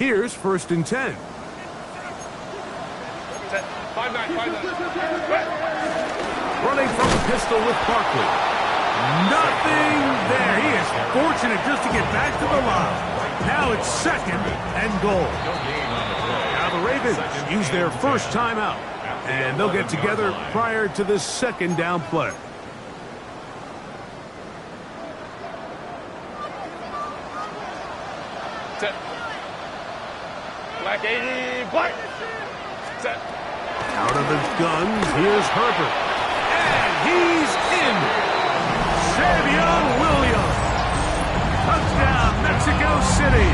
Here's 1st and 10. Running from the pistol with Barkley. Nothing there. He is fortunate just to get back to the line. Now it's 2nd and goal. Now the Ravens use their first timeout, and they'll get together prior to this 2nd down play. Set. Black 80, black. Set. Out of the guns, here's Herbert. And he's in. Savion Williams. Touchdown, Mexico City.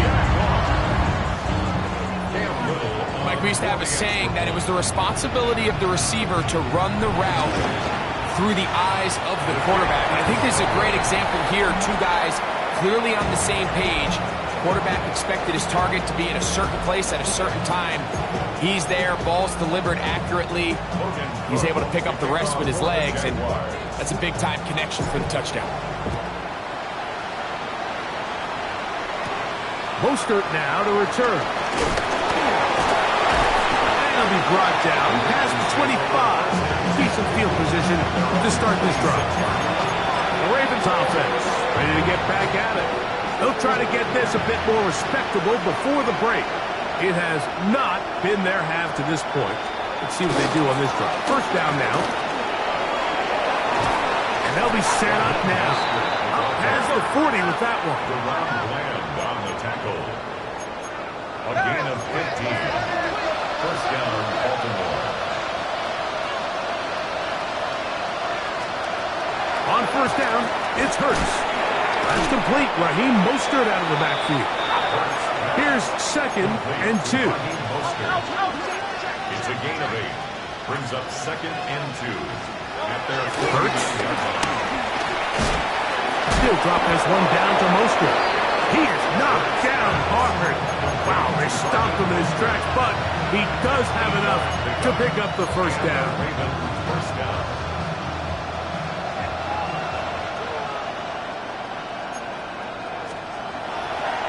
Mike, we used to have a saying that it was the responsibility of the receiver to run the route through the eyes of the quarterback. And I think this is a great example here. Two guys clearly on the same page. Quarterback expected his target to be in a certain place at a certain time. He's there, ball's delivered accurately. He's able to pick up the rest with his legs, and that's a big-time connection for the touchdown. Mostert now to return. And he'll be brought down past the 25. Decent field position to start this drive. The Ravens offense ready to get back at it. They'll try to get this a bit more respectable before the break. It has not been their half to this point. Let's see what they do on this drive. 1st down now. And they'll be set up now. Up past the 40 with that one. On the tackle. A gain of 15. 1st down, Baltimore. On 1st down, it's Hurts. That's complete. Raheem Mostert out of the backfield. Here's 2nd and 2. It's a gain of 8. Brings up 2nd and 2. At their Hurts. Still drop this one down to Mostert. He is knocked down hard. Wow, they stopped him in his tracks, but he does have enough to pick up the 1st down. First down.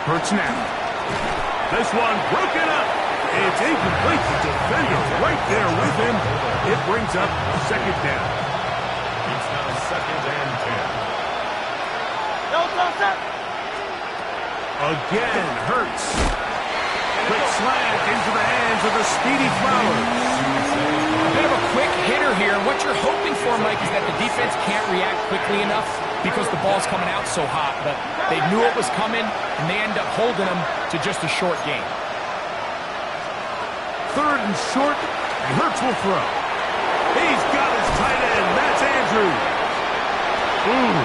Hurts now. This one broken up. It's incomplete. The defender right there with him. It brings up 2nd down. It's now 2nd and 10. Again, Hurts. Quick slant into the hands of the speedy Flowers. A bit of a quick hitter here, and what you're hoping for, Mike, is that the defense can't react quickly enough because the ball's coming out so hot. But they knew it was coming, and they end up holding them to just a short game. 3rd and short, and Hurts will throw. He's got his tight end. That's Andrews. Ooh.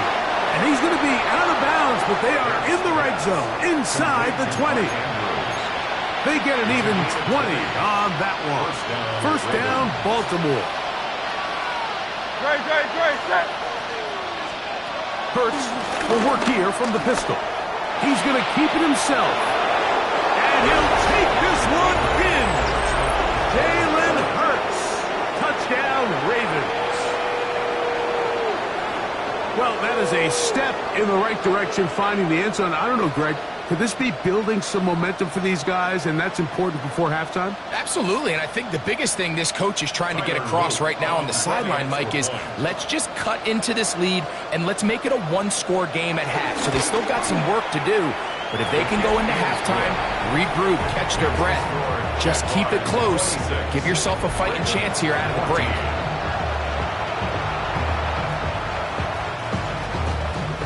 And he's going to be out of bounds, but they are in the right zone, inside the 20. They get an even 20 on that one. 1st down, Baltimore. Set. Hurts will work here from the pistol. He's going to keep it himself. And he'll take this one in. Jalen Hurts. Touchdown, Ravens. Well, that is a step in the right direction, finding the end zone. I don't know, Greg. Could this be building some momentum for these guys, and that's important before halftime? Absolutely, and I think the biggest thing this coach is trying to get across right now on the sideline, Mike, is let's just cut into this lead, and let's make it a one-score game at half. So they still got some work to do, but if they can go into halftime, regroup, catch their breath, just keep it close, give yourself a fighting chance here out of the break.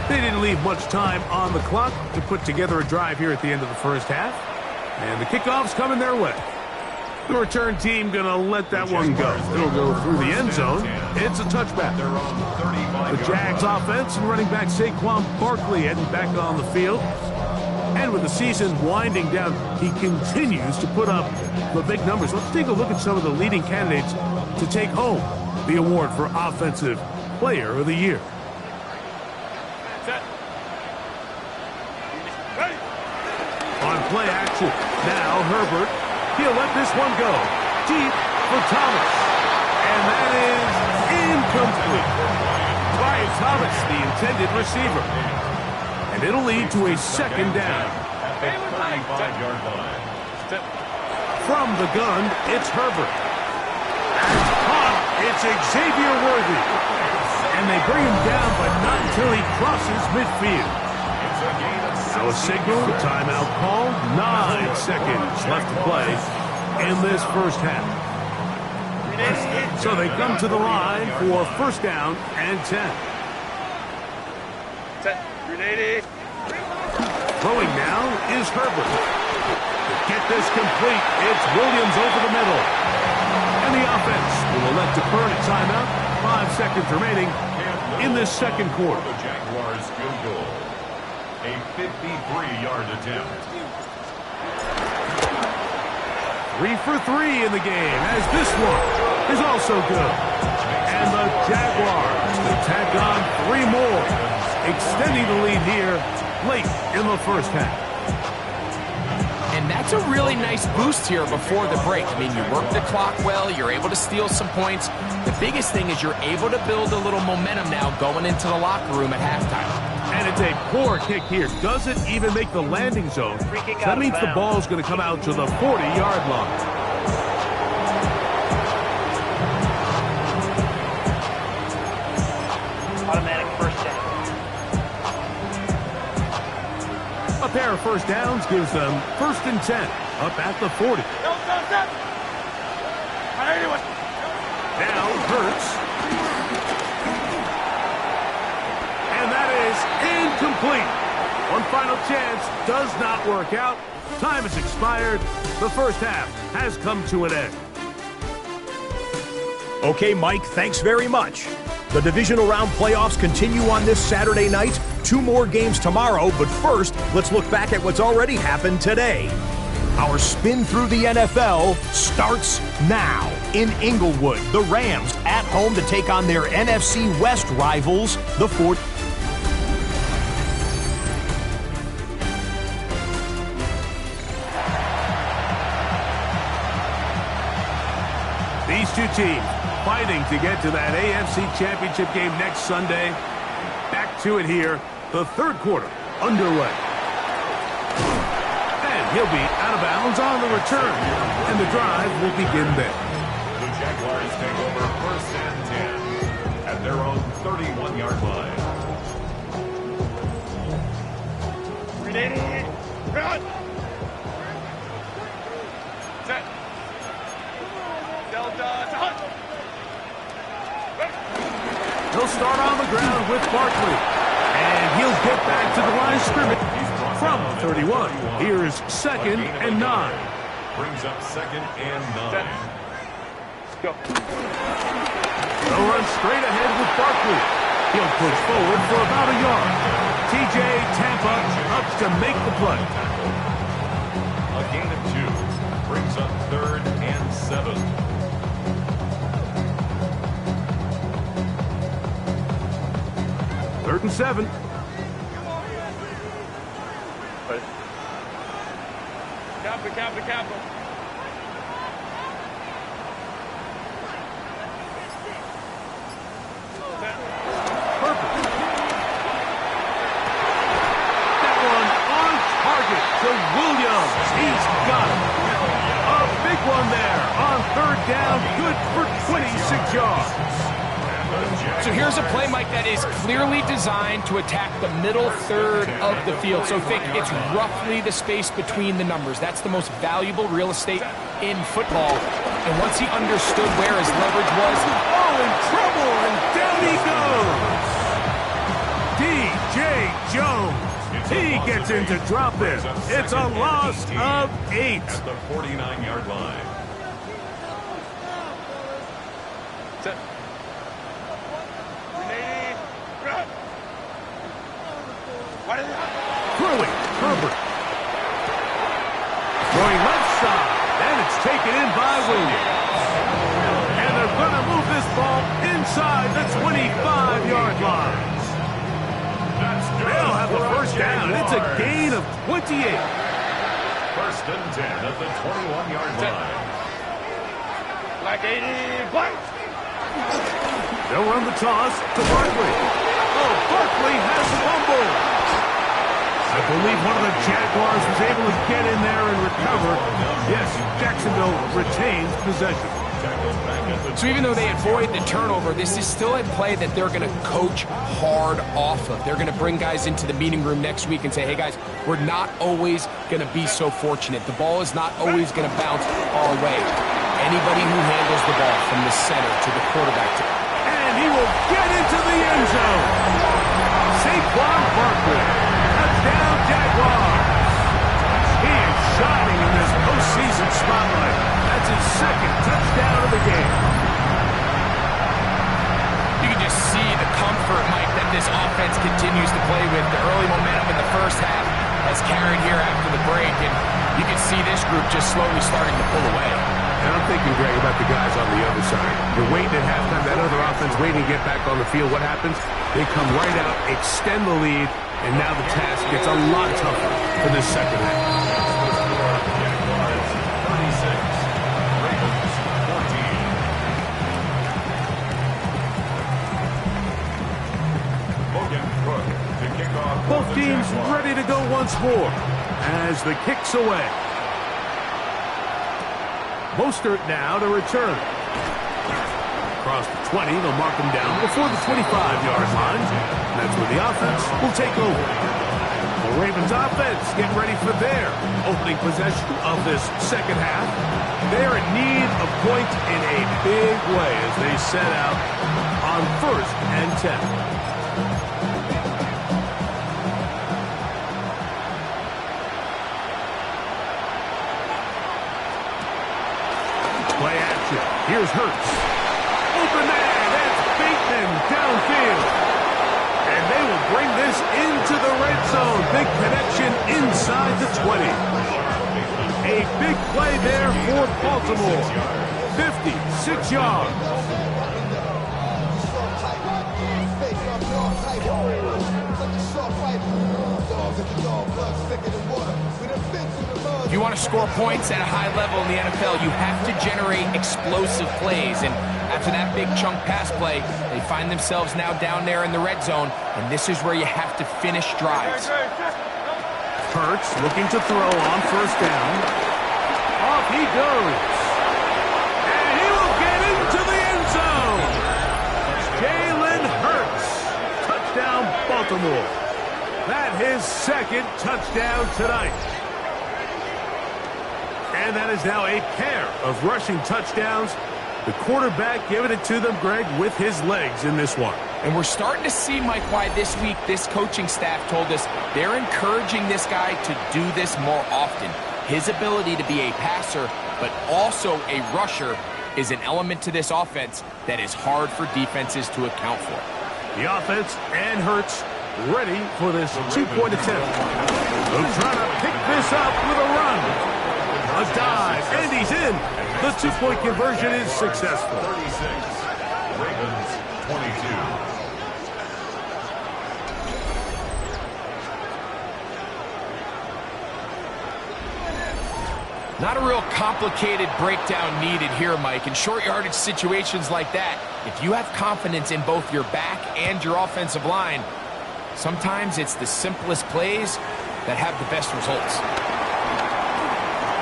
They didn't leave much time on the clock to put together a drive here at the end of the 1st half. And the kickoff's coming their way. The return team going to let that one go. It'll go through the end zone. It's a touchback. The Jags offense and running back Saquon Barkley heading back on the field. And with the season winding down, he continues to put up the big numbers. Let's take a look at some of the leading candidates to take home the award for Offensive Player of the Year. On play action, now Herbert. He'll let this one go. Deep for Thomas. And that is incomplete. Brian Thomas, the intended receiver. And it'll lead to a 2nd down. At the 35-yard line. From the gun, it's Herbert. And caught, it's Xavier Worthy. And they bring him down, but not until he crosses midfield. So a signal, timeout called, 9 seconds left to play in this first half. So they come to the line for first down and 10. Throwing now is Herbert. To get this complete, it's Williams over the middle. And the offense will elect to burn a timeout. 5 seconds remaining in this second quarter. The Jaguars field goal. A 53-yard attempt. 3 for 3 in the game, as this one is also good. And the Jaguars will tack on 3 more, extending the lead here late in the first half. And that's a really nice boost here before the break. I mean, you work the clock well, you're able to steal some points. The biggest thing is you're able to build a little momentum now going into the locker room at halftime. And it's a poor kick here. Doesn't even make the landing zone. That means the ball's going to come out to the 40-yard line. Automatic first down. A pair of first downs gives them 1st and 10 up at the 40. Now Hurts. And that is incomplete. One final chance does not work out. Time has expired. The first half has come to an end. Okay, Mike, thanks very much. The divisional round playoffs continue on this Saturday night. 2 more games tomorrow, but first, let's look back at what's already happened today. Our spin through the NFL starts now. In Inglewood, the Rams at home to take on their NFC West rivals, the 49ers. These two teams fighting to get to that AFC Championship game next Sunday. Back to it here, the third quarter underway. And he'll be out of bounds on the return, and the drive will begin there. The Jaguars take over 1st and 10 at their own 31-yard line. Run! Set. Delta to hunt. He'll start on the ground with Barkley. And he'll get back to the line of scrimmage from 31. Here's 2nd and 9. Brings up 2nd and 9. Go. They'll run straight ahead with Barkley. He'll push forward for about a yard. TJ Tampa up to make the play. A gain of 2. Brings up 3rd and 7. 3rd and 7. Capital. Perfect. That one on target to Williams. He's got it. A big one there on 3rd down. Good for 26 yards. So here's a play, Mike, that is clearly designed to attack the middle third of the field. So think it's roughly the space between the numbers. That's the most valuable real estate in football. And once he understood where his leverage was, In trouble, and down he goes. DJ Jones. He gets in to drop it. It's a loss of 8. At the 49-yard line. Set. Throwing, Herbert. Throwing left side, and it's taken in by Williams. And they're going to move this ball inside the 25-yard line. They'll have the first down. It's a gain of 28. 1st and 10 at the 21-yard line. Black 80, black. They'll run the toss to Barkley. Oh, Barkley has the fumble. I believe one of the Jaguars was able to get in there and recover. Yes, Jacksonville retains possession. So even though they avoid the turnover, this is still a play that they're going to coach hard off of. They're going to bring guys into the meeting room next week and say, hey guys, we're not always going to be so fortunate. The ball is not always going to bounce our way. Anybody who handles the ball from the center to the quarterback. And he will get into the end zone. Saquon Barkley. Touchdown Jaguars. He is shining in this postseason spotlight. That's his second touchdown of the game. You can just see the comfort, Mike, that this offense continues to play with. The early momentum in the first half has carried here after the break, and you can see this group just slowly starting to pull away. And I'm thinking, Greg, about the guys on the other side. They're waiting at halftime. That other offense waiting to get back on the field. What happens? They come right out, extend the lead, and now the task gets a lot tougher for this second half. Both teams ready to go once more as the kick's away. Mostert now to return. Across the 20, they'll mark him down before the 25-yard line. And that's where the offense will take over. The Ravens offense getting ready for their opening possession of this second half. They're in need of points in a big way as they set out on 1st and 10. Play action. Here's Hurts. Open man. That's Bateman downfield. And they will bring this into the red zone. Big connection inside the 20. A big play there for Baltimore. 56 yards. If you want to score points at a high level in the NFL, you have to generate explosive plays. And after that big chunk pass play, they find themselves now down there in the red zone. And this is where you have to finish drives. Hurts looking to throw on 1st down. Off he goes. And he will get into the end zone. Jalen Hurts. Touchdown, Baltimore. That his second touchdown tonight. And that is now a pair of rushing touchdowns. The quarterback giving it to them, Greg, with his legs in this one. And we're starting to see, Mike, why this week this coaching staff told us they're encouraging this guy to do this more often. His ability to be a passer, but also a rusher, is an element to this offense that is hard for defenses to account for. The offense and Hurts ready for this two-point attempt. They'll try to pick this up with a run. A dive, and he's in. The two-point conversion is successful. 36, Ravens 22. Not a real complicated breakdown needed here, Mike. In short yardage situations like that, if you have confidence in both your back and your offensive line, sometimes it's the simplest plays that have the best results.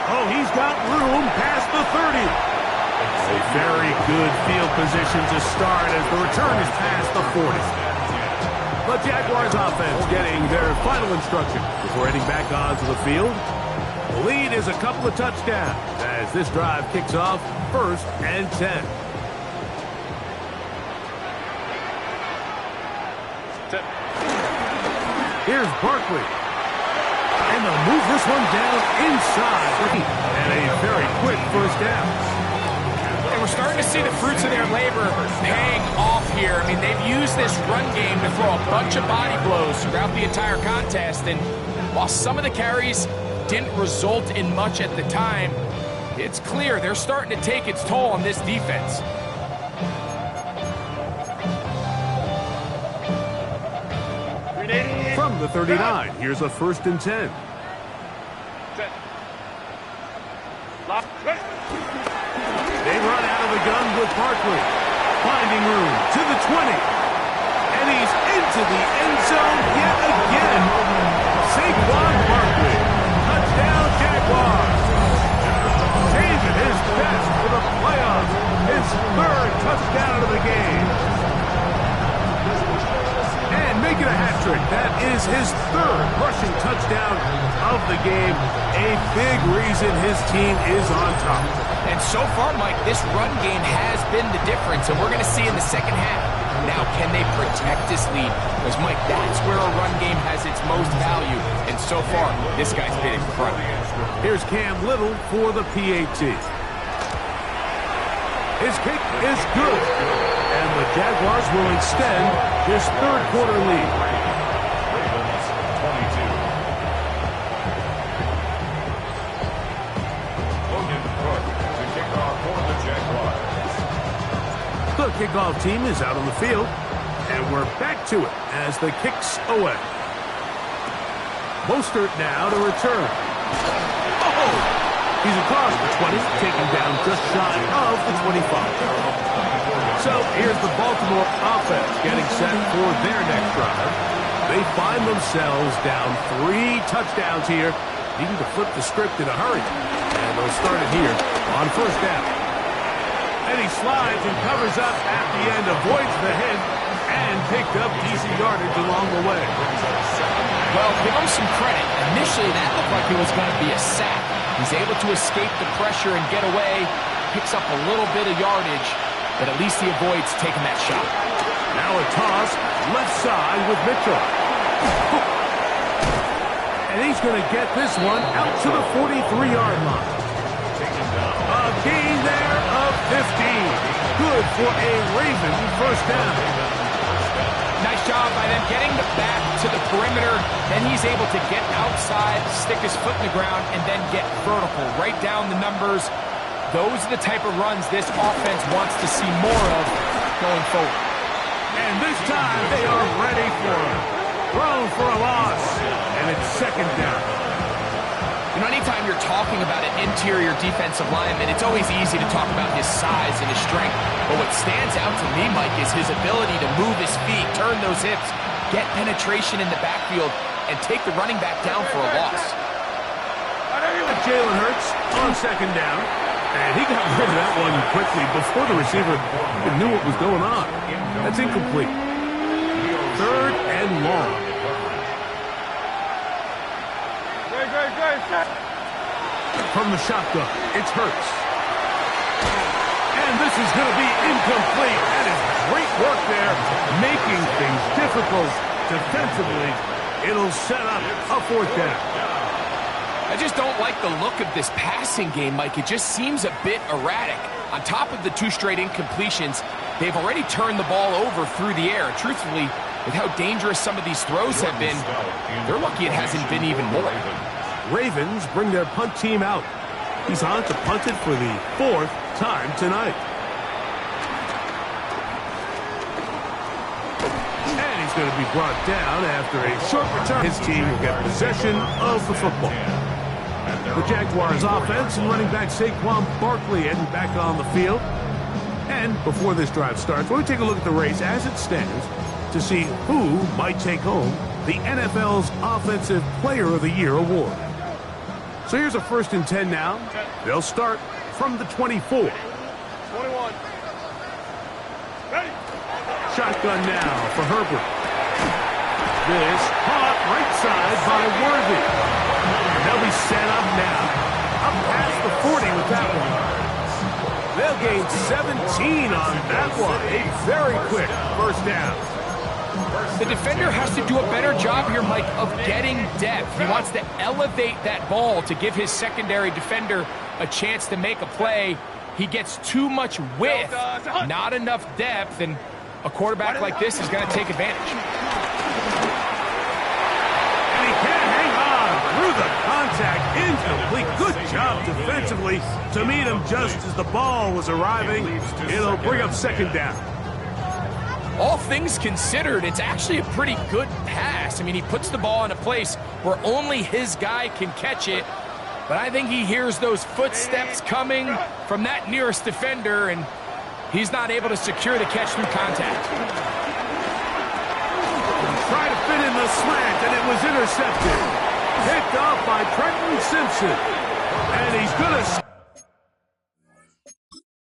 Oh, he's got room past the 30. A very good field position to start as the return is past the 40. The Jaguars offense getting their final instruction before heading back onto the field. The lead is a couple of touchdowns as this drive kicks off 1st and 10. Here's Barkley. And they'll move this one down inside. And a very quick 1st down. And we're starting to see the fruits of their labor paying off here. I mean, they've used this run game to throw a bunch of body blows throughout the entire contest. And while some of the carries didn't result in much at the time, it's clear they're starting to take its toll on this defense. From the 39, here's a 1st and 10. They run out of the gun with Barkley. Finding room to the 20. And he's into the end zone yet again. Saquon Barkley. Touchdown, Jaguars. Saving his best for the playoffs. His third touchdown of the game. And making a hat trick. That is his third rushing touchdown of the game. A big reason his team is on top. And so far, Mike, this run game has been the difference, and we're going to see in the second half. Now, can they protect this lead? Because, Mike, that's where a run game has its most value. And so far, this guy's been incredible. Here's Cam Little for the PAT. His kick is good. And the Jaguars will extend this third quarter lead. Ravens 22. Logan Cook to kick off for the Jaguars. The kickoff team is out on the field, and we're back to it as the kick's away. Mostert now to return. Oh! He's across the 20, taken down just shy of the 25. So here's the Baltimore offense getting set for their next drive. They find themselves down 3 touchdowns here, needing to flip the script in a hurry. And they'll start it here on first down. And he slides and covers up at the end, avoids the hit, and picked up decent yardage along the way. Well, give him some credit. Initially, that looked like it was going to be a sack. He's able to escape the pressure and get away, picks up a little bit of yardage, but at least he avoids taking that shot. Now a toss, left side with Mitchell. And he's going to get this one out to the 43-yard line. A gain there of 15. Good for a Raven first down. Nice job by them getting the back to the perimeter. Then he's able to get outside, stick his foot in the ground, and then get vertical. Right down the numbers. Those are the type of runs this offense wants to see more of going forward. And this time they are ready for him. Thrown for a loss. And it's second down. You know, anytime you're talking about an interior defensive lineman, it's always easy to talk about his size and his strength. But what stands out to me, Mike, is his ability to move his feet, turn those hips, get penetration in the backfield, and take the running back down for a loss. Jalen Hurts on second down. And he got rid of that one quickly before the receiver knew what was going on. That's incomplete. Third and long. From the shotgun, it's Hurts. And this is going to be incomplete. That is great work there, making things difficult defensively. It'll set up a fourth down. I just don't like the look of this passing game, Mike. It just seems a bit erratic. On top of the 2 straight incompletions, they've already turned the ball over through the air. Truthfully, with how dangerous some of these throws have been, they're lucky it hasn't been even more. Ravens bring their punt team out. He's on to punt it for the 4th time tonight. And he's going to be brought down after a short return. His team will get possession of the football. The Jaguars offense and running back Saquon Barkley heading back on the field. And before this drive starts, we'll take a look at the race as it stands to see who might take home the NFL's Offensive Player of the Year award. So here's a 1st and 10 now. They'll start from the 24. 21. Ready. Shotgun now for Herbert. This caught right side by Worthy. They'll be set up now. Up past the 40 with that one. They'll gain 17 on that one. A very quick first down. The defender has to do a better job here, Mike, of getting depth. He wants to elevate that ball to give his secondary defender a chance to make a play. He gets too much width, not enough depth, and a quarterback like this is going to take advantage. Through the contact, incomplete. Good job defensively to meet him just as the ball was arriving. It'll bring up second down. All things considered, it's actually a pretty good pass. I mean, he puts the ball in a place where only his guy can catch it. But I think he hears those footsteps coming from that nearest defender, and he's not able to secure the catch through contact. Try to fit in the slant, and it was intercepted. Picked off by Trenton Simpson. And he's going to...